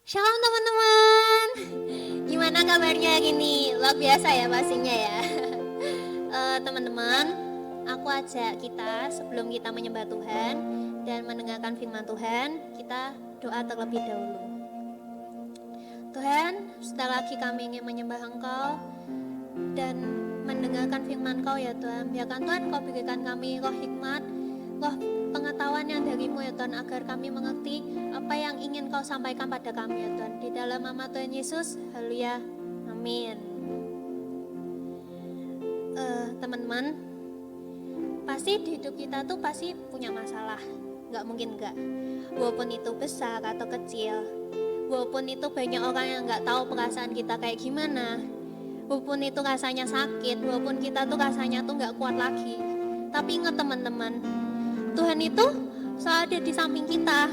Shalom teman-teman. Gimana kabarnya hari ini? Luar biasa ya pastinya ya. Teman-teman, aku ajak kita sebelum kita menyembah Tuhan dan mendengarkan firman Tuhan, kita doa terlebih dahulu. Tuhan, sebentar lagi kami ingin menyembah Engkau dan mendengarkan firman Kau ya Tuhan. Biarkan Tuhan Kau berikan kami roh hikmat, roh pengetahuan yang darimu ya Tuhan, agar kami mengerti apa yang ingin Kau sampaikan pada kami ya Tuhan. Di dalam nama Tuhan Yesus, haleluya, amin. Teman-teman, pasti di hidup kita tuh pasti punya masalah, nggak mungkin nggak. Walaupun itu besar atau kecil, walaupun itu banyak orang yang nggak tahu perasaan kita kayak gimana, walaupun itu rasanya sakit, walaupun kita tuh rasanya tuh nggak kuat lagi. Tapi ingat teman-teman, Tuhan itu selalu ada di samping kita,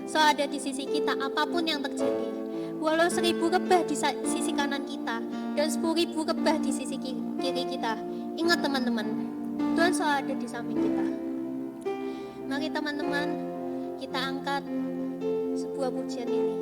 selalu ada di sisi kita apapun yang terjadi. Walau 1000 rebah di sisi kanan kita dan 10.000 rebah di sisi kiri kita, ingat teman-teman, Tuhan selalu ada di samping kita. Mari teman-teman, kita angkat sebuah pujian ini.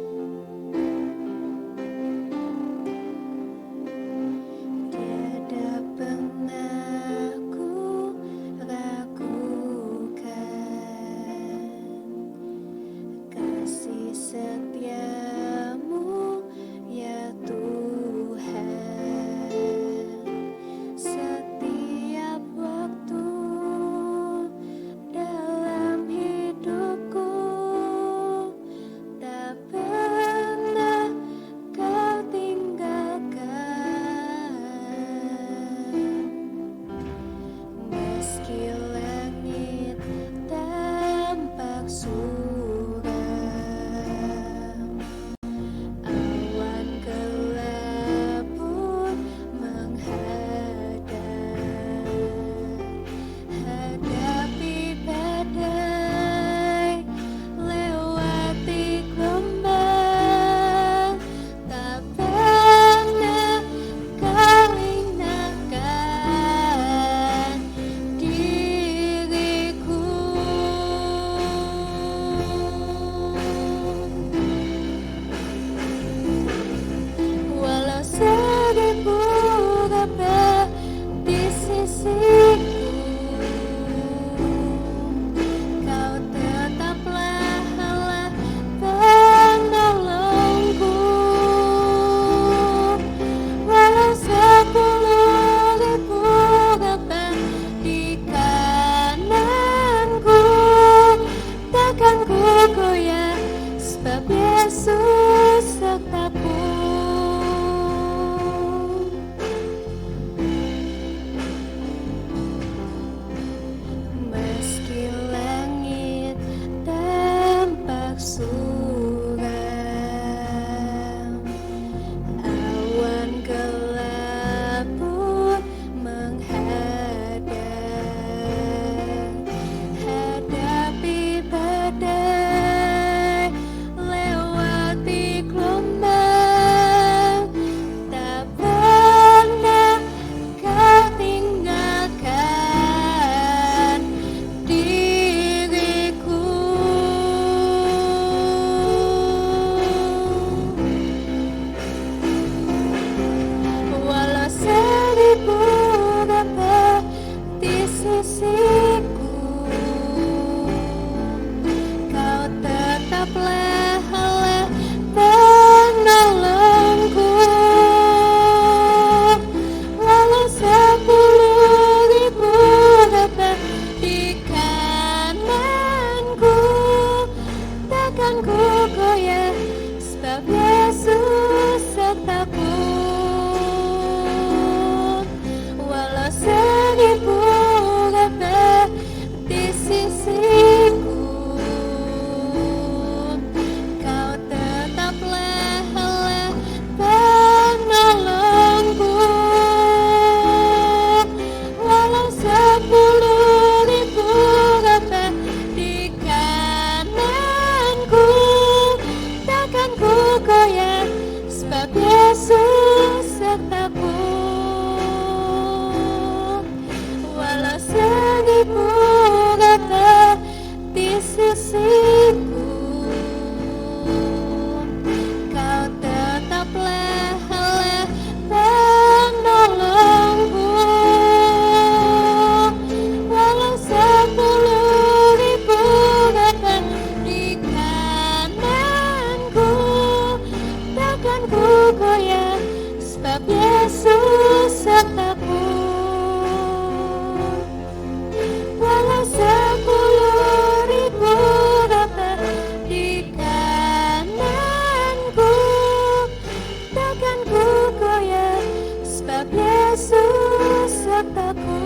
Yesus sertaku,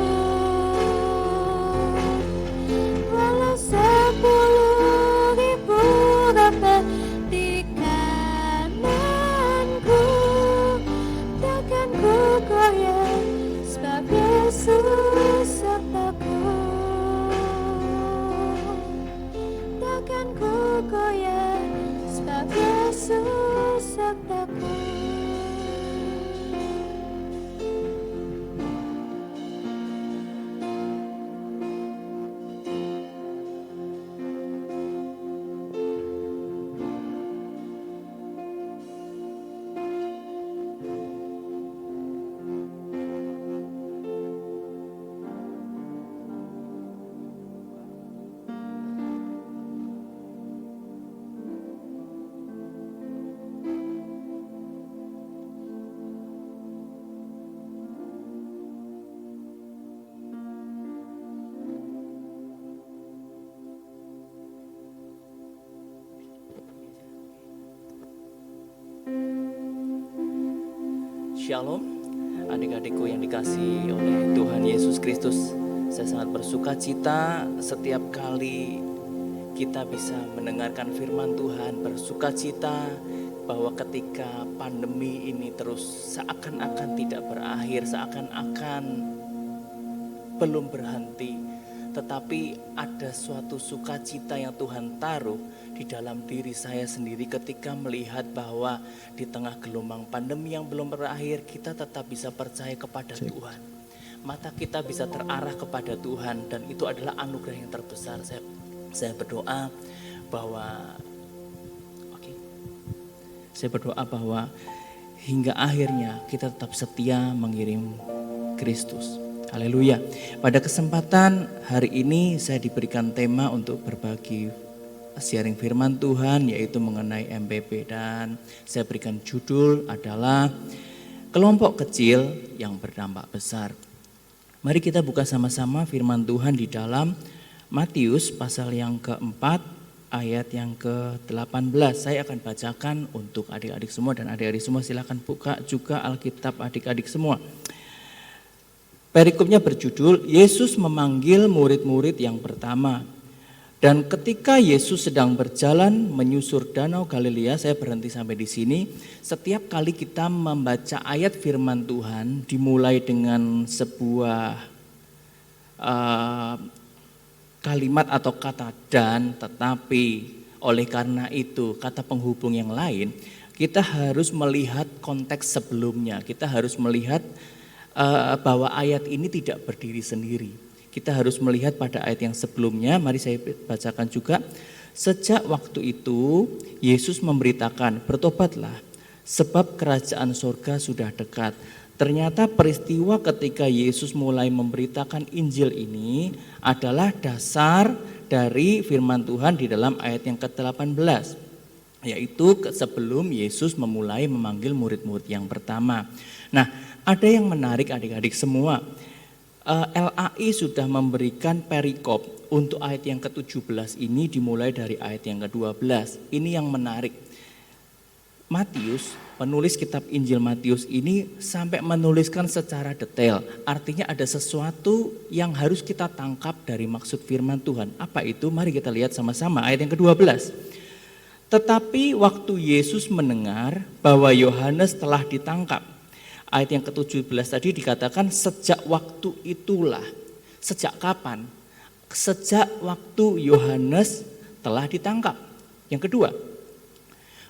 walau 10.000 rapat di kananku, takkan ku goyah sebab Yesus sertaku, takkan ku goyah sebab Yesus sertaku. Shalom, adik-adikku yang dikasihi oleh Tuhan Yesus Kristus. Saya sangat bersuka cita setiap kali kita bisa mendengarkan firman Tuhan, bersuka cita bahwa ketika pandemi ini terus seakan-akan tidak berakhir, seakan-akan belum berhenti, tetapi ada suatu sukacita yang Tuhan taruh di dalam diri saya sendiri ketika melihat bahwa di tengah gelombang pandemi yang belum berakhir, kita tetap bisa percaya kepada Tuhan. Mata kita bisa terarah kepada Tuhan, dan itu adalah anugerah yang terbesar. Saya berdoa bahwa saya berdoa bahwa hingga akhirnya kita tetap setia mengirim Kristus. Haleluya. Pada kesempatan hari ini saya diberikan tema untuk berbagi sharing firman Tuhan, yaitu mengenai MPP, dan saya berikan judul adalah kelompok kecil yang berdampak besar. Mari kita buka sama-sama firman Tuhan di dalam Matius pasal yang keempat ayat yang ke-18. Saya akan bacakan untuk adik-adik semua, dan adik-adik semua silakan buka juga Alkitab adik-adik semua. Perikopnya berjudul Yesus memanggil murid-murid yang pertama. Dan ketika Yesus sedang berjalan menyusur danau Galilea, saya berhenti sampai di sini. Setiap kali kita membaca ayat firman Tuhan dimulai dengan sebuah kalimat atau kata dan, tetapi oleh karena itu kata penghubung yang lain, kita harus melihat konteks sebelumnya. Kita harus melihat bahwa ayat ini tidak berdiri sendiri. Kita harus melihat pada ayat yang sebelumnya. Mari saya bacakan juga. Sejak waktu itu Yesus memberitakan, bertobatlah sebab kerajaan surga sudah dekat. Ternyata peristiwa ketika Yesus mulai memberitakan Injil ini adalah dasar dari firman Tuhan di dalam ayat yang ke-18. Yaitu sebelum Yesus memulai memanggil murid-murid yang pertama. Nah, ada yang menarik adik-adik semua. LAI sudah memberikan perikop untuk ayat yang ke-17 ini dimulai dari ayat yang ke-12. Ini yang menarik. Matius, penulis kitab Injil Matius ini sampai menuliskan secara detail. Artinya ada sesuatu yang harus kita tangkap dari maksud firman Tuhan. Apa itu? Mari kita lihat sama-sama ayat yang ke-12. Tetapi waktu Yesus mendengar bahwa Yohanes telah ditangkap. Ayat yang ke-17 tadi dikatakan sejak waktu itulah. Sejak kapan? Sejak waktu Yohanes telah ditangkap. Yang kedua,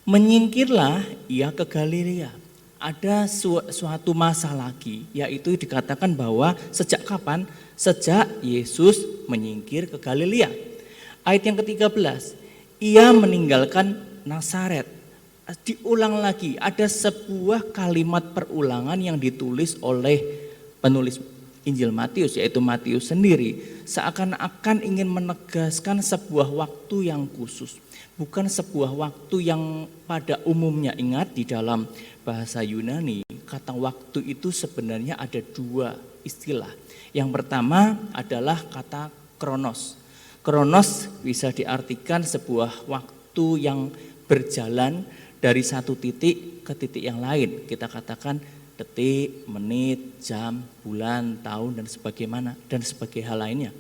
menyingkirlah ia ke Galilea. Ada suatu masa lagi, yaitu dikatakan bahwa sejak kapan? Sejak Yesus menyingkir ke Galilea. Ayat yang ke-13, ia meninggalkan Nazaret. Diulang lagi, ada sebuah kalimat perulangan yang ditulis oleh penulis Injil Matius, yaitu Matius sendiri, seakan-akan ingin menegaskan sebuah waktu yang khusus, bukan sebuah waktu yang pada umumnya. Ingat, di dalam bahasa Yunani kata waktu itu sebenarnya ada dua istilah. Yang pertama adalah kata kronos. Kronos bisa diartikan sebuah waktu yang berjalan dari satu titik ke titik yang lain. Kita katakan detik, menit, jam, bulan, tahun dan sebagai hal lainnya.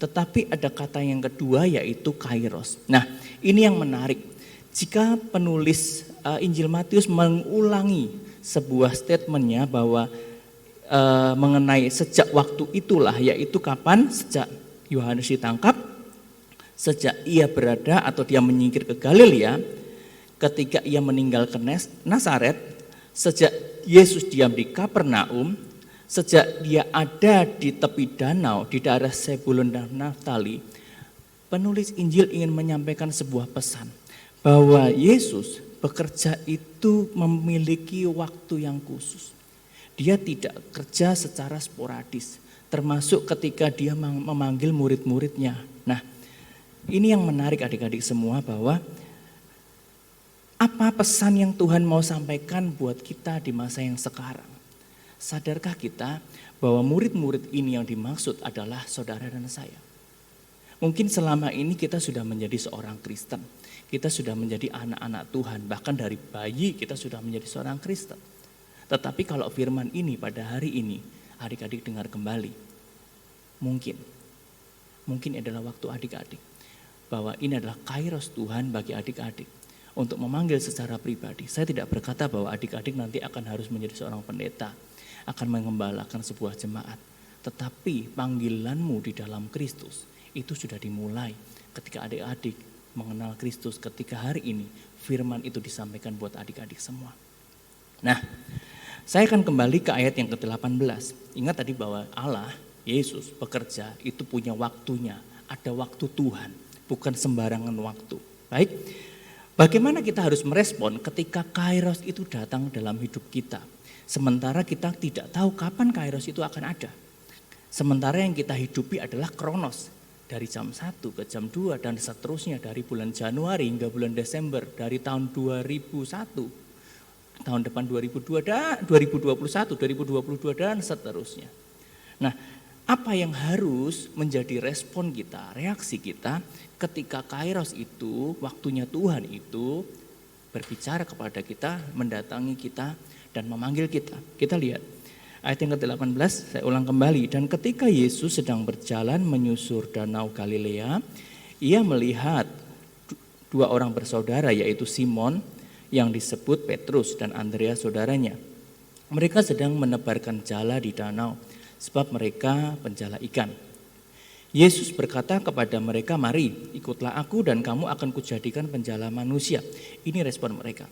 Tetapi ada kata yang kedua yaitu kairos. Nah, ini yang menarik. Jika penulis Injil Matius mengulangi sebuah statementnya bahwa mengenai sejak waktu itulah, yaitu kapan? Sejak Yohanes ditangkap, sejak ia berada atau dia menyingkir ke Galilea, ketika ia meninggalkan Nazaret, sejak Yesus diam di Kapernaum, sejak dia ada di tepi danau di daerah Zebulun dan Naftali, penulis Injil ingin menyampaikan sebuah pesan bahwa Yesus bekerja itu memiliki waktu yang khusus. Dia tidak kerja secara sporadis, termasuk ketika dia memanggil murid-muridnya. Nah, ini yang menarik adik-adik semua, bahwa apa pesan yang Tuhan mau sampaikan buat kita di masa yang sekarang? Sadarkah kita bahwa murid-murid ini yang dimaksud adalah saudara dan saya? Mungkin selama ini kita sudah menjadi seorang Kristen, kita sudah menjadi anak-anak Tuhan, bahkan dari bayi kita sudah menjadi seorang Kristen. Tetapi kalau firman ini pada hari ini adik-adik dengar kembali, mungkin adalah waktu adik-adik, bahwa ini adalah kairos Tuhan bagi adik-adik untuk memanggil secara pribadi. Saya tidak berkata bahwa adik-adik nanti akan harus menjadi seorang pendeta, akan mengembalakan sebuah jemaat. Tetapi panggilanmu di dalam Kristus itu sudah dimulai ketika adik-adik mengenal Kristus, ketika hari ini firman itu disampaikan buat adik-adik semua. Nah, saya akan kembali ke ayat yang ke-18. Ingat tadi bahwa Allah, Yesus bekerja itu punya waktunya, ada waktu Tuhan, bukan sembarangan waktu. Baik. Bagaimana kita harus merespon ketika kairos itu datang dalam hidup kita? Sementara kita tidak tahu kapan kairos itu akan ada. Sementara yang kita hidupi adalah kronos. Dari jam 1 ke jam 2 dan seterusnya, dari bulan Januari hingga bulan Desember, dari tahun 2001, tahun depan 2021, 2022 dan seterusnya. Nah, apa yang harus menjadi respon kita, reaksi kita ketika kairos itu, waktunya Tuhan itu berbicara kepada kita, mendatangi kita dan memanggil kita. Kita lihat ayat yang ke-18, saya ulang kembali. Dan ketika Yesus sedang berjalan menyusur danau Galilea, ia melihat dua orang bersaudara, yaitu Simon yang disebut Petrus dan Andreas saudaranya. Mereka sedang menebarkan jala di danau, sebab mereka penjala ikan. Yesus berkata kepada mereka, "Mari, ikutlah aku dan kamu akan kujadikan penjala manusia." Ini respon mereka.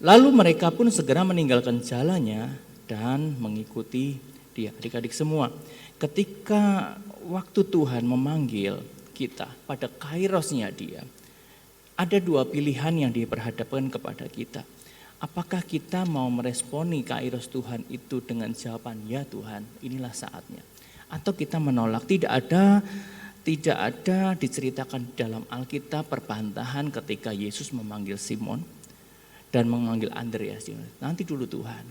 Lalu mereka pun segera meninggalkan jalannya dan mengikuti dia. Adik-adik semua, ketika waktu Tuhan memanggil kita pada kairosnya dia, ada dua pilihan yang diperhadapkan kepada kita. Apakah kita mau meresponi kairos Tuhan itu dengan jawaban, "Ya Tuhan, inilah saatnya." Atau kita menolak? Tidak ada diceritakan dalam Alkitab perbantahan ketika Yesus memanggil Simon dan memanggil Andreas. "Nanti dulu Tuhan,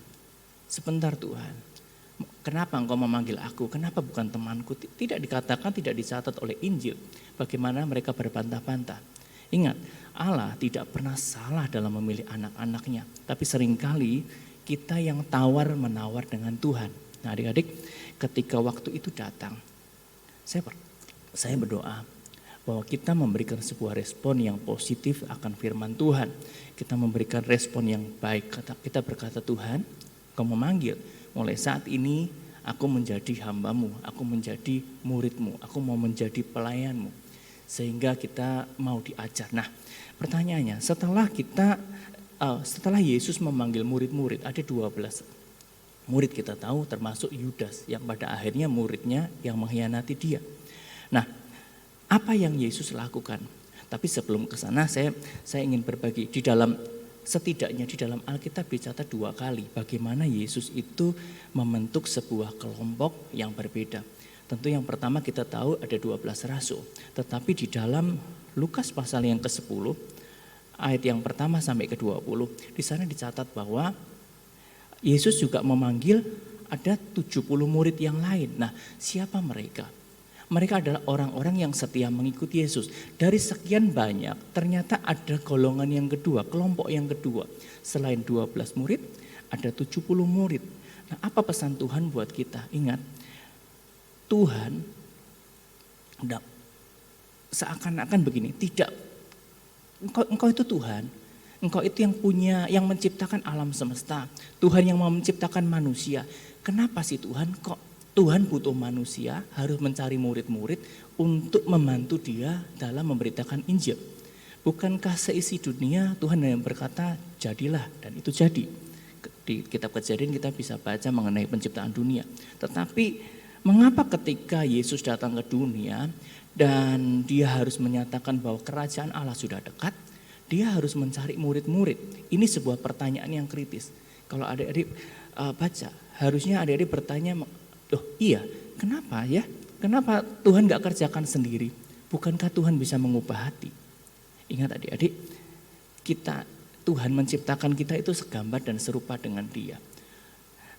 sebentar Tuhan, kenapa engkau memanggil aku? Kenapa bukan temanku?" Tidak dikatakan, tidak dicatat oleh Injil bagaimana mereka berbantah-bantah. Ingat, Allah tidak pernah salah dalam memilih anak-anaknya, tapi seringkali kita yang tawar-menawar dengan Tuhan. Nah adik-adik, ketika waktu itu datang, saya berdoa bahwa kita memberikan sebuah respon yang positif akan firman Tuhan. Kita memberikan respon yang baik. Kita berkata, "Tuhan, Kau memanggil, mulai saat ini aku menjadi hambamu, aku menjadi muridmu, aku mau menjadi pelayanmu." Sehingga kita mau diajar. Nah pertanyaannya, setelah Yesus memanggil murid-murid, ada 12 murid kita tahu, termasuk Yudas yang pada akhirnya muridnya yang mengkhianati dia. Nah, apa yang Yesus lakukan? Tapi sebelum ke sana saya ingin berbagi setidaknya di dalam Alkitab dicatat 2 kali bagaimana Yesus itu membentuk sebuah kelompok yang berbeda. Tentu yang pertama kita tahu ada 12 rasul, tetapi di dalam Lukas pasal yang ke-10 ayat yang pertama sampai ke-20 di sana dicatat bahwa Yesus juga memanggil ada 70 murid yang lain. Nah, siapa mereka? Mereka adalah orang-orang yang setia mengikuti Yesus. Dari sekian banyak, ternyata ada golongan yang kedua, kelompok yang kedua. Selain 12 murid, ada 70 murid. Nah, apa pesan Tuhan buat kita? Ingat, Tuhan seakan-akan begini, tidak, engkau itu Tuhan, engkau itu yang menciptakan alam semesta, Tuhan yang mau menciptakan manusia. Kenapa sih Tuhan kok Tuhan butuh manusia harus mencari murid-murid untuk membantu dia dalam memberitakan Injil? Bukankah seisi dunia Tuhan yang berkata jadilah, dan itu jadi. Di kitab Kejadian kita bisa baca mengenai penciptaan dunia. Tetapi mengapa ketika Yesus datang ke dunia dan dia harus menyatakan bahwa kerajaan Allah sudah dekat, dia harus mencari murid-murid? Ini sebuah pertanyaan yang kritis. Kalau adik-adik baca, harusnya adik-adik bertanya, loh iya, kenapa ya? Kenapa Tuhan gak kerjakan sendiri? Bukankah Tuhan bisa mengubah hati? Ingat adik-adik, Tuhan menciptakan kita itu segambar dan serupa dengan Dia.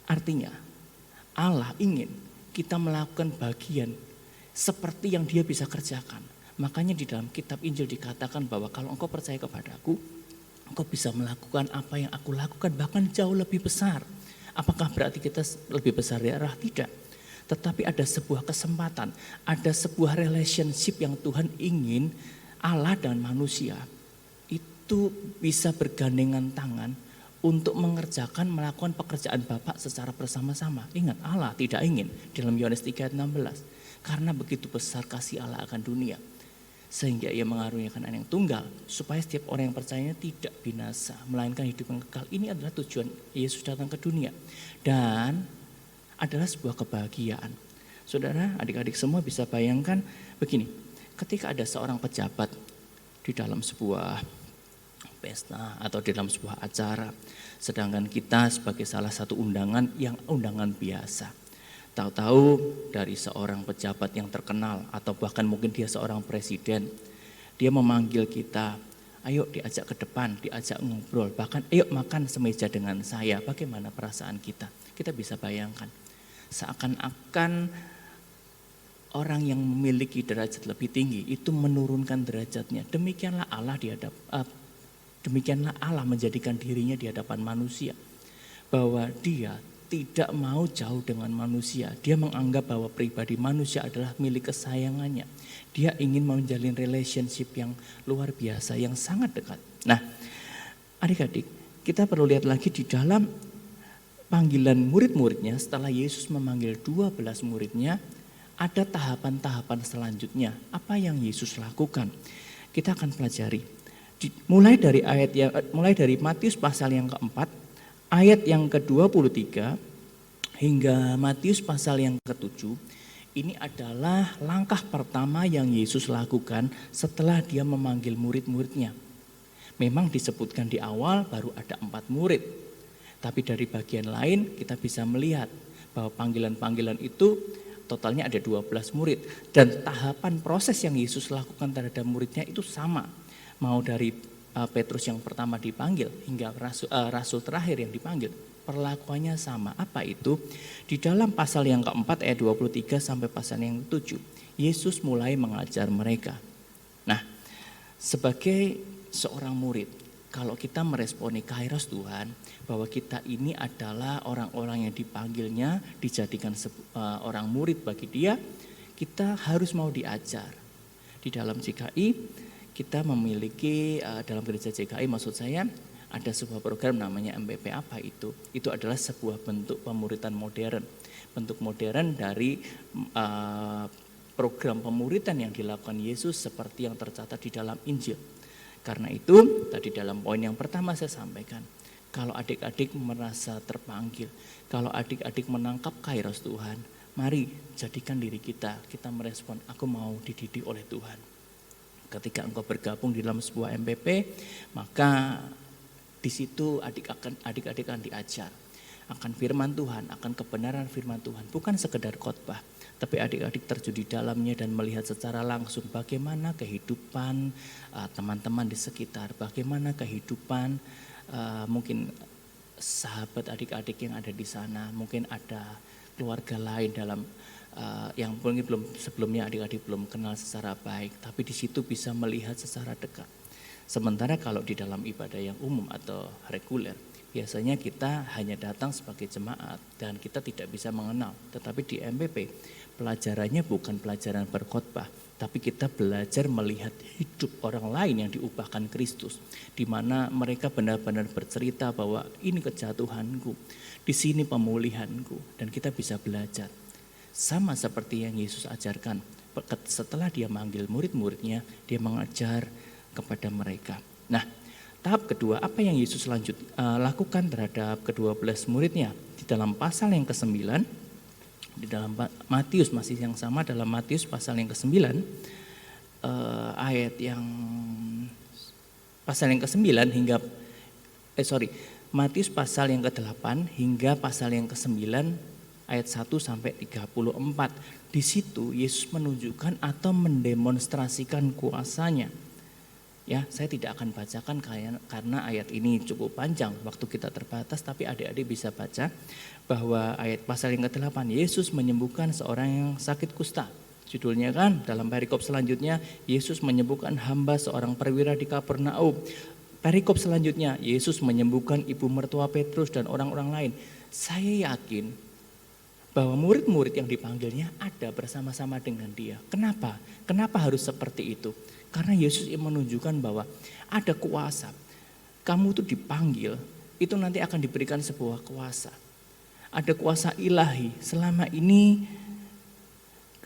Artinya Allah ingin kita melakukan bagian seperti yang Dia bisa kerjakan. Makanya di dalam kitab Injil dikatakan bahwa kalau engkau percaya kepadaku, engkau bisa melakukan apa yang aku lakukan, bahkan jauh lebih besar. Apakah berarti kita lebih besar dari Allah? Tidak. Tetapi ada sebuah kesempatan, ada sebuah relationship yang Tuhan ingin Allah dan manusia itu bisa bergandengan tangan untuk melakukan pekerjaan Bapa secara bersama-sama. Ingat, Allah tidak ingin, dalam Yohanes 3:16, karena begitu besar kasih Allah akan dunia, sehingga Ia mengaruniakan Anak yang tunggal, supaya setiap orang yang percayanya tidak binasa, melainkan hidup yang kekal. Ini adalah tujuan Yesus datang ke dunia, dan adalah sebuah kebahagiaan. Saudara, adik-adik semua bisa bayangkan begini, ketika ada seorang pejabat di dalam sebuah pesta atau di dalam sebuah acara, sedangkan kita sebagai salah satu undangan yang undangan biasa, tahu-tahu dari seorang pejabat yang terkenal atau bahkan mungkin dia seorang presiden, dia memanggil kita, ayo diajak ke depan, diajak ngobrol, bahkan ayo makan semeja dengan saya. Bagaimana perasaan kita? Kita bisa bayangkan, seakan-akan orang yang memiliki derajat lebih tinggi itu menurunkan derajatnya. Demikianlah Allah menjadikan dirinya di hadapan manusia, bahwa Dia tidak mau jauh dengan manusia. Dia menganggap bahwa pribadi manusia adalah milik kesayangannya. Dia ingin menjalin relationship yang luar biasa, yang sangat dekat. Nah, adik-adik, kita perlu lihat lagi di dalam panggilan murid-muridnya. Setelah Yesus memanggil 12 muridnya, ada tahapan-tahapan selanjutnya. Apa yang Yesus lakukan? Kita akan pelajari. Mulai dari Matius pasal yang keempat, ayat yang ke-23 hingga Matius pasal yang ke-7. Ini adalah langkah pertama yang Yesus lakukan setelah Dia memanggil murid-muridnya. Memang disebutkan di awal baru ada 4 murid. Tapi dari bagian lain kita bisa melihat bahwa panggilan-panggilan itu totalnya ada 12 murid. Dan tahapan proses yang Yesus lakukan terhadap muridnya itu sama. Mau dari Petrus yang pertama dipanggil hingga rasul terakhir yang dipanggil, perlakuannya sama. Apa itu? Di dalam pasal yang keempat ayat 23 sampai pasal yang ke-7, Yesus mulai mengajar mereka. Nah, sebagai seorang murid, kalau kita meresponi kairos Tuhan, bahwa kita ini adalah orang-orang yang dipanggilnya, dijadikan orang murid bagi Dia, kita harus mau diajar. Di dalam GKI, kita memiliki dalam gereja GKI, maksud saya ada sebuah program namanya MPP. Apa itu? Itu adalah sebuah bentuk pemuridan modern. Bentuk modern dari program pemuridan yang dilakukan Yesus seperti yang tercatat di dalam Injil. Karena itu tadi dalam poin yang pertama saya sampaikan, kalau adik-adik merasa terpanggil, kalau adik-adik menangkap kairos Tuhan, mari jadikan diri kita merespon, aku mau dididik oleh Tuhan. Ketika engkau bergabung di dalam sebuah MPP, maka di situ adik-adik akan diajar akan firman Tuhan, akan kebenaran firman Tuhan, bukan sekedar khotbah, tapi adik-adik terjun di dalamnya dan melihat secara langsung bagaimana kehidupan teman-teman di sekitar, bagaimana kehidupan mungkin sahabat adik-adik yang ada di sana, mungkin ada keluarga lain dalam yang mungkin sebelumnya adik-adik belum kenal secara baik, tapi di situ bisa melihat secara dekat. Sementara kalau di dalam ibadah yang umum atau reguler, Biasanya kita hanya datang sebagai jemaat dan kita tidak bisa mengenal. Tetapi di MPP pelajarannya bukan pelajaran berkhotbah, tapi kita belajar melihat hidup orang lain yang diubahkan Kristus, di mana mereka benar-benar bercerita bahwa ini kejatuhanku, di sini pemulihanku, dan kita bisa belajar. Sama seperti yang Yesus ajarkan, setelah dia manggil murid-muridnya, dia mengajar kepada mereka. Nah, tahap kedua, apa yang Yesus lakukan terhadap ke-12 muridnya? Di dalam pasal yang ke-9, di dalam Matius, masih yang sama dalam Matius pasal yang ke-9, Matius pasal yang ke-8 hingga pasal yang ke-9 ayat 1 sampai 34. Di situ Yesus menunjukkan atau mendemonstrasikan kuasanya. Ya, saya tidak akan bacakan karena ayat ini cukup panjang, waktu kita terbatas, tapi adik-adik bisa baca bahwa ayat pasal yang ke-8, Yesus menyembuhkan seorang yang sakit kusta. Judulnya kan dalam perikop selanjutnya, Yesus menyembuhkan hamba seorang perwira di Kapernaum. Perikop selanjutnya, Yesus menyembuhkan ibu mertua Petrus dan orang-orang lain. Saya yakin bahwa murid-murid yang dipanggilnya ada bersama-sama dengan dia. Kenapa? Kenapa harus seperti itu? Karena Yesus menunjukkan bahwa ada kuasa. Kamu itu dipanggil, itu nanti akan diberikan sebuah kuasa. Ada kuasa ilahi. Selama ini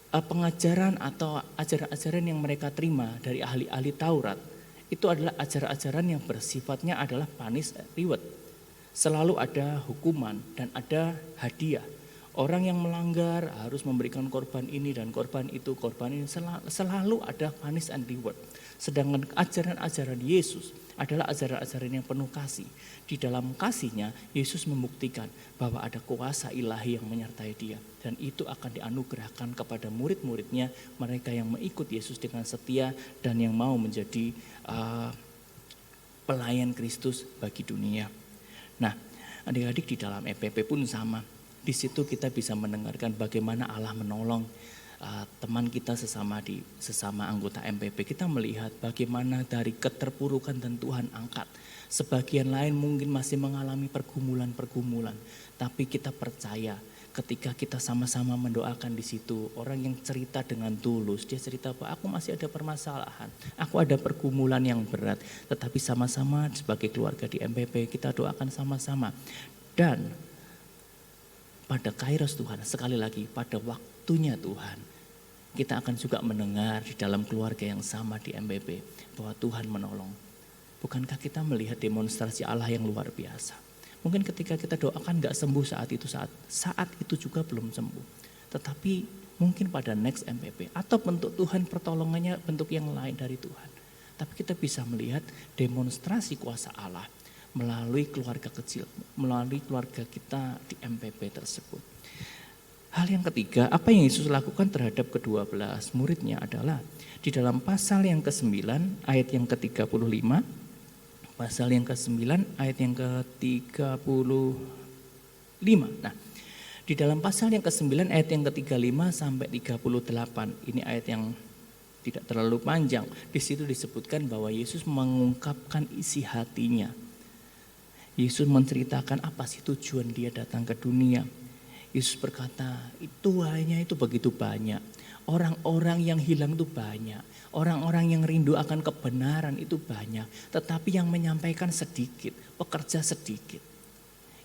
pengajaran atau ajaran-ajaran yang mereka terima dari ahli-ahli Taurat, itu adalah ajaran-ajaran yang bersifatnya adalah punish and reward. Selalu ada hukuman dan ada hadiah. Orang yang melanggar harus memberikan korban ini dan korban itu, korban ini, selalu ada punish and reward. Sedangkan ajaran-ajaran Yesus adalah ajaran-ajaran yang penuh kasih. Di dalam kasihnya, Yesus membuktikan bahwa ada kuasa ilahi yang menyertai dia. Dan itu akan dianugerahkan kepada murid-muridnya, mereka yang mengikut Yesus dengan setia dan yang mau menjadi pelayan Kristus bagi dunia. Nah, adik-adik, di dalam EPP pun sama. Di situ kita bisa mendengarkan bagaimana Allah menolong teman kita sesama anggota MPP. Kita melihat bagaimana dari keterpurukan dan Tuhan angkat. Sebagian lain mungkin masih mengalami pergumulan-pergumulan. Tapi kita percaya ketika kita sama-sama mendoakan di situ, orang yang cerita dengan tulus, dia cerita bahwa aku masih ada permasalahan, aku ada pergumulan yang berat. Tetapi sama-sama sebagai keluarga di MPP kita doakan sama-sama. Dan pada kairos Tuhan, sekali lagi pada waktunya Tuhan, kita akan juga mendengar di dalam keluarga yang sama di MPP bahwa Tuhan menolong. Bukankah kita melihat demonstrasi Allah yang luar biasa? Mungkin ketika kita doakan gak sembuh saat itu juga belum sembuh. Tetapi mungkin pada next MPP atau bentuk Tuhan pertolongannya bentuk yang lain dari Tuhan. Tapi kita bisa melihat demonstrasi kuasa Allah melalui keluarga kecil, melalui keluarga kita di MPP tersebut. Hal yang ketiga, apa yang Yesus lakukan terhadap ke-12 muridnya adalah di dalam pasal yang ke-9 ayat yang ke-35, pasal yang ke-9 ayat yang ke-35. Nah, di dalam pasal yang ke-9 ayat yang ke-35 sampai 38, ini ayat yang tidak terlalu panjang. Di situ disebutkan bahwa Yesus mengungkapkan isi hatinya. Yesus menceritakan apa sih tujuan dia datang ke dunia. Yesus berkata, Tuhannya itu begitu banyak. Orang-orang yang hilang itu banyak. Orang-orang yang rindu akan kebenaran itu banyak. Tetapi yang menyampaikan sedikit, pekerja sedikit.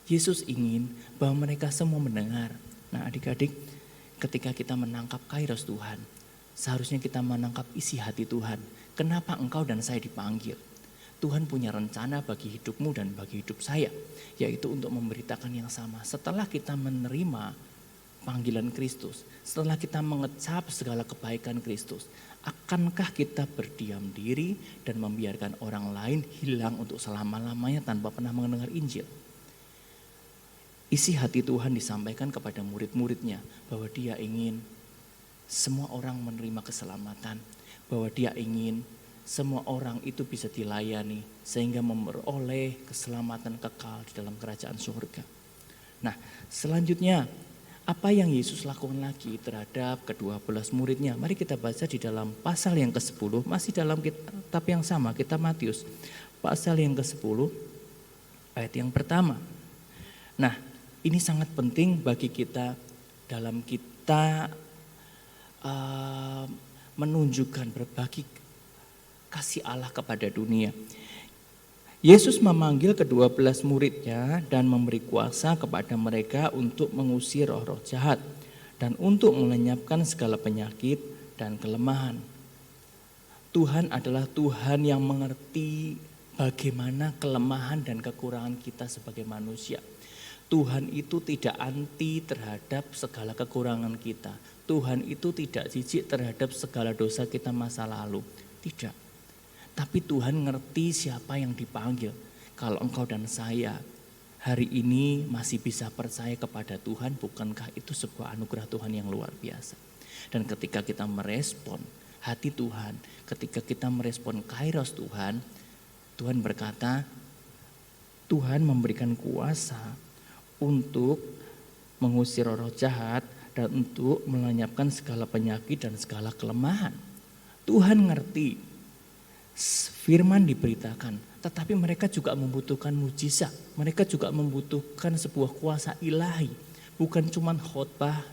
Yesus ingin bahwa mereka semua mendengar. Nah, adik-adik, ketika kita menangkap kairos Tuhan, seharusnya kita menangkap isi hati Tuhan. Kenapa engkau dan saya dipanggil? Tuhan punya rencana bagi hidupmu dan bagi hidup saya, yaitu untuk memberitakan yang sama. Setelah kita menerima panggilan Kristus, setelah kita mengecap segala kebaikan Kristus, akankah kita berdiam diri dan membiarkan orang lain hilang untuk selama-lamanya tanpa pernah mendengar Injil? Isi hati Tuhan disampaikan kepada murid-muridnya bahwa dia ingin semua orang menerima keselamatan, bahwa dia ingin semua orang itu bisa dilayani sehingga memperoleh keselamatan kekal di dalam kerajaan surga. Nah, selanjutnya apa yang Yesus lakukan lagi terhadap ke-12 muridnya? Mari kita baca di dalam pasal yang ke-10, masih dalam kitab yang sama, kitab Matius. Pasal yang ke-10 ayat yang pertama. Nah, ini sangat penting bagi kita dalam kita menunjukkan berbagi kasih Allah kepada dunia. Yesus memanggil ke-12 muridnya dan memberi kuasa kepada mereka untuk mengusir roh-roh jahat dan untuk melenyapkan segala penyakit dan kelemahan. Tuhan adalah Tuhan yang mengerti bagaimana kelemahan dan kekurangan kita sebagai manusia. Tuhan itu tidak anti terhadap segala kekurangan kita. Tuhan itu tidak jijik terhadap segala dosa kita masa lalu. Tidak. Tapi Tuhan ngerti siapa yang dipanggil. Kalau engkau dan saya hari ini masih bisa percaya kepada Tuhan, bukankah itu sebuah anugerah Tuhan yang luar biasa? Dan ketika kita merespon hati Tuhan, ketika kita merespon kairos Tuhan, Tuhan berkata, Tuhan memberikan kuasa untuk mengusir roh jahat dan untuk melenyapkan segala penyakit dan segala kelemahan. Tuhan ngerti, firman diberitakan, tetapi mereka juga membutuhkan mujizat. Mereka juga membutuhkan sebuah kuasa ilahi, bukan cuma khotbah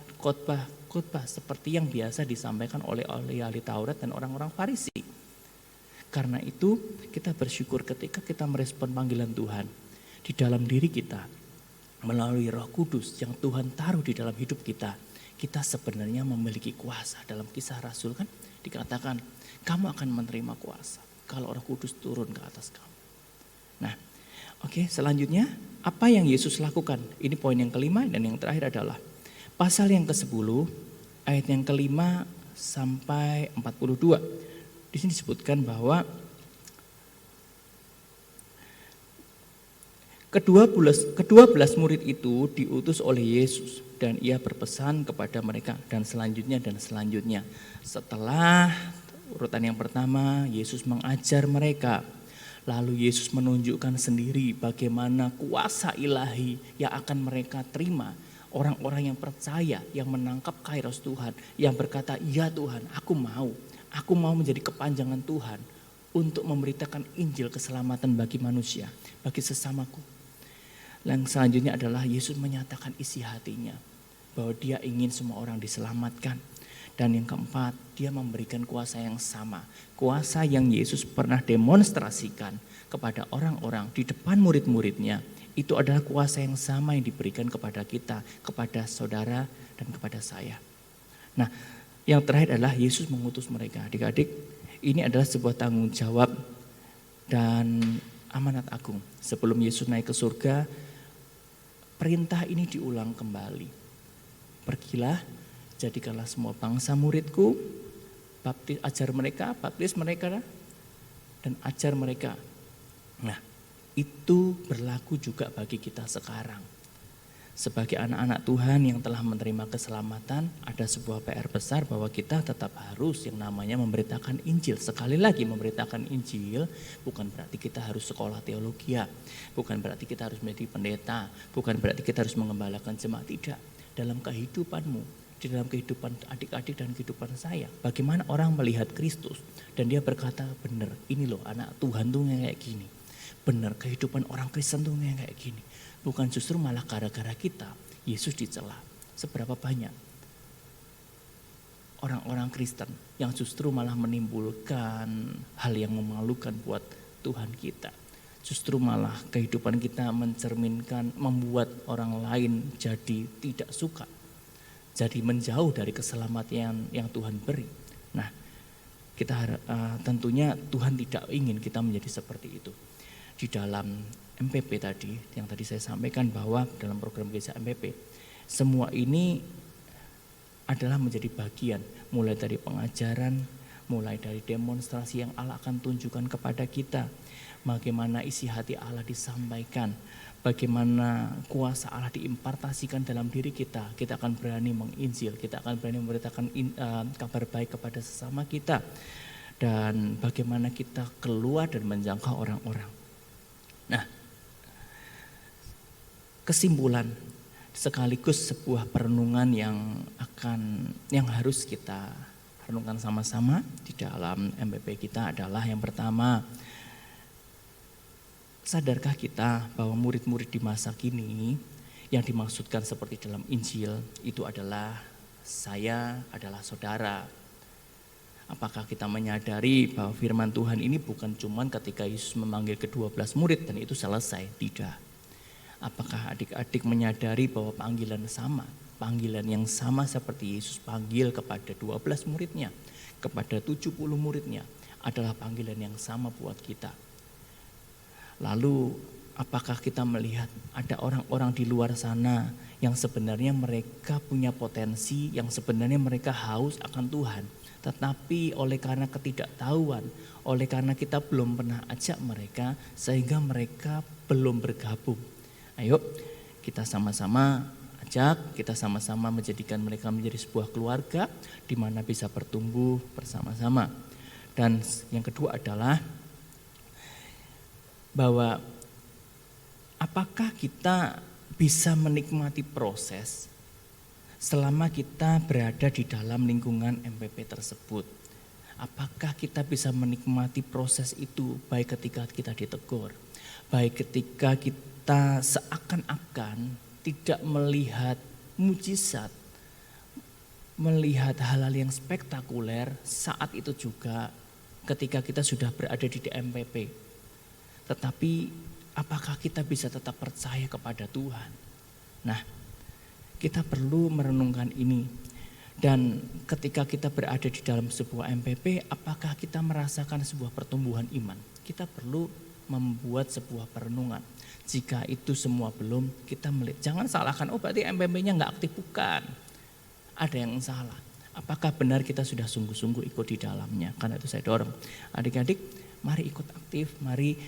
seperti yang biasa disampaikan oleh ahli Taurat dan orang-orang Farisi. Karena itu kita bersyukur ketika kita merespon panggilan Tuhan di dalam diri kita melalui Roh Kudus yang Tuhan taruh di dalam hidup kita. Kita sebenarnya memiliki kuasa. Dalam Kisah Rasul kan dikatakan kamu akan menerima kuasa kalau Roh Kudus turun ke atas kamu. Nah, oke, selanjutnya apa yang Yesus lakukan? Ini poin yang kelima dan yang terakhir adalah pasal yang ke-10 ayat yang kelima sampai 42. Di sini disebutkan bahwa kedua belas murid itu diutus oleh Yesus dan ia berpesan kepada mereka dan selanjutnya. Setelah urutan yang pertama, Yesus mengajar mereka. Lalu Yesus menunjukkan sendiri bagaimana kuasa ilahi yang akan mereka terima. Orang-orang yang percaya, yang menangkap kairos Tuhan, yang berkata, ya Tuhan, aku mau menjadi kepanjangan Tuhan untuk memberitakan Injil keselamatan bagi manusia, bagi sesamaku. Yang selanjutnya adalah Yesus menyatakan isi hatinya, bahwa dia ingin semua orang diselamatkan. Dan yang keempat, dia memberikan kuasa yang sama, kuasa yang Yesus pernah demonstrasikan kepada orang-orang di depan murid-muridnya. Itu adalah kuasa yang sama yang diberikan kepada kita, kepada saudara dan kepada saya. Nah, yang terakhir adalah Yesus mengutus mereka. Adik-adik, ini adalah sebuah tanggung jawab dan amanat agung. Sebelum Yesus naik ke surga, perintah ini diulang kembali. Pergilah, jadikanlah semua bangsa muridku, baptis mereka dan ajar mereka. Nah, itu berlaku juga bagi kita sekarang. Sebagai anak-anak Tuhan yang telah menerima keselamatan, ada sebuah PR besar bahwa kita tetap harus yang namanya memberitakan Injil. Sekali lagi, memberitakan Injil bukan berarti kita harus sekolah teologi, bukan berarti kita harus menjadi pendeta, bukan berarti kita harus mengembalakan jemaat. Tidak. Dalam kehidupanmu, di dalam kehidupan adik-adik dan kehidupan saya, bagaimana orang melihat Kristus dan dia berkata, benar, ini loh anak Tuhan tuh kayak gini. Benar, kehidupan orang Kristen tuh kayak gini. Bukan justru malah gara-gara kita Yesus dicela. Seberapa banyak orang-orang Kristen yang justru malah menimbulkan hal yang memalukan buat Tuhan kita. Justru malah kehidupan kita mencerminkan, membuat orang lain jadi tidak suka, jadi menjauh dari keselamatan yang Tuhan beri. Nah, kita tentunya Tuhan tidak ingin kita menjadi seperti itu. Di dalam MPP tadi, yang tadi saya sampaikan bahwa dalam program gereja MPP, semua ini adalah menjadi bagian, mulai dari pengajaran, mulai dari demonstrasi yang Allah akan tunjukkan kepada kita, bagaimana isi hati Allah disampaikan, bagaimana kuasa Allah diimpartasikan dalam diri kita akan berani menginjil, kita akan berani memberitakan kabar baik kepada sesama kita, dan bagaimana kita keluar dan menjangkau orang-orang. Nah, kesimpulan sekaligus sebuah perenungan yang harus kita renungkan sama-sama di dalam MPP kita adalah yang pertama, Sadarkah kita bahwa murid-murid di masa kini yang dimaksudkan seperti dalam Injil itu adalah saya, adalah saudara. Apakah kita menyadari bahwa firman Tuhan ini bukan cuma ketika Yesus memanggil ke-12 murid dan itu selesai? Tidak. Apakah adik-adik menyadari bahwa panggilan yang sama seperti Yesus panggil kepada 12 muridnya, kepada 70 muridnya adalah panggilan yang sama buat kita. Lalu apakah kita melihat ada orang-orang di luar sana yang sebenarnya mereka punya potensi, yang sebenarnya mereka haus akan Tuhan, tetapi oleh karena ketidaktahuan, oleh karena kita belum pernah ajak mereka, sehingga mereka belum bergabung. Ayo kita sama-sama ajak, kita sama-sama menjadikan mereka menjadi sebuah keluarga di mana bisa bertumbuh bersama-sama. Dan yang kedua adalah bahwa apakah kita bisa menikmati proses selama kita berada di dalam lingkungan MPP tersebut. Apakah kita bisa menikmati proses itu baik ketika kita ditegur, baik ketika kita seakan-akan tidak melihat mujizat, melihat hal-hal yang spektakuler saat itu juga ketika kita sudah berada di MPP. Tetapi apakah kita bisa tetap percaya kepada Tuhan? Nah, kita perlu merenungkan ini. Dan ketika kita berada di dalam sebuah MPP, apakah kita merasakan sebuah pertumbuhan iman? Kita perlu membuat sebuah perenungan. Jika itu semua belum, kita melihat. Jangan salahkan, oh berarti MPP-nya nggak aktif. Bukan. Ada yang salah. Apakah benar kita sudah sungguh-sungguh ikut di dalamnya? Karena itu saya dorong. Adik-adik, mari ikut aktif, mari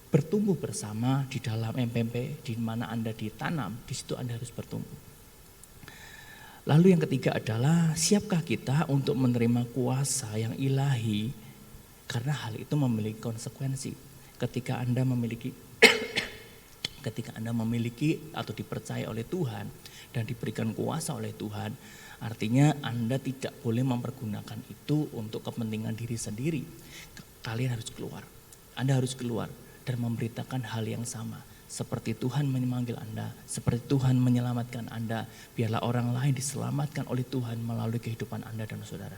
bertumbuh bersama di dalam MPP, di mana Anda ditanam, di situ Anda harus bertumbuh. Lalu yang ketiga adalah, siapkah kita untuk menerima kuasa yang ilahi? Karena hal itu memiliki konsekuensi. Ketika Anda memiliki atau dipercaya oleh Tuhan dan diberikan kuasa oleh Tuhan, artinya Anda tidak boleh mempergunakan itu untuk kepentingan diri sendiri. Kalian harus keluar. Anda harus keluar dan memberitakan hal yang sama. Seperti Tuhan memanggil Anda, seperti Tuhan menyelamatkan Anda, biarlah orang lain diselamatkan oleh Tuhan melalui kehidupan Anda dan saudara,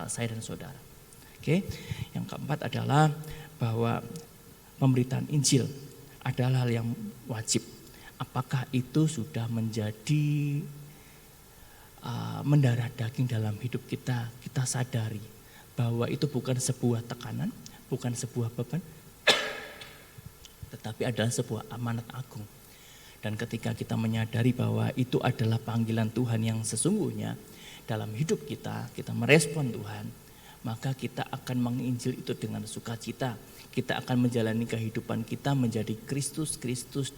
saya dan saudara. Oke. Yang keempat adalah bahwa pemberitaan Injil adalah hal yang wajib. Apakah itu sudah menjadi mendarah daging dalam hidup kita? Kita sadari bahwa itu bukan sebuah tekanan, bukan sebuah beban, tetapi adalah sebuah amanat agung. Dan ketika kita menyadari bahwa itu adalah panggilan Tuhan yang sesungguhnya dalam hidup kita, kita merespon Tuhan, maka kita akan menginjil itu dengan sukacita. Kita akan menjalani kehidupan kita menjadi Kristus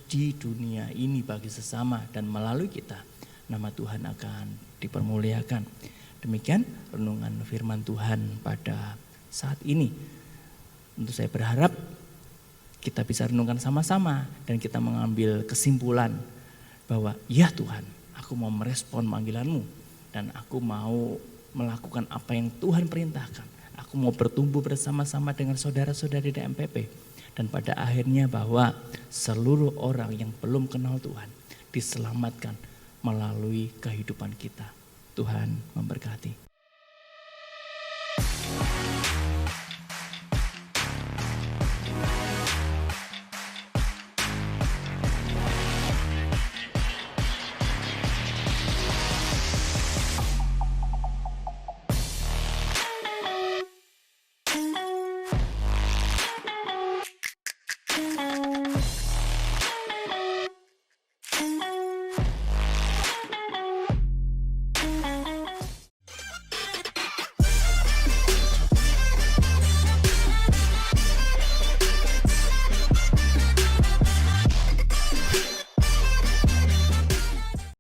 di dunia ini bagi sesama, dan melalui kita nama Tuhan akan dipermuliakan. Demikian renungan firman Tuhan pada saat ini. Tentu saya berharap kita bisa renungkan sama-sama dan kita mengambil kesimpulan bahwa ya Tuhan, aku mau merespon panggilan-Mu dan aku mau melakukan apa yang Tuhan perintahkan. Aku mau bertumbuh bersama-sama dengan saudara-saudari di MPP. Dan pada akhirnya bahwa seluruh orang yang belum kenal Tuhan diselamatkan melalui kehidupan kita. Tuhan memberkati.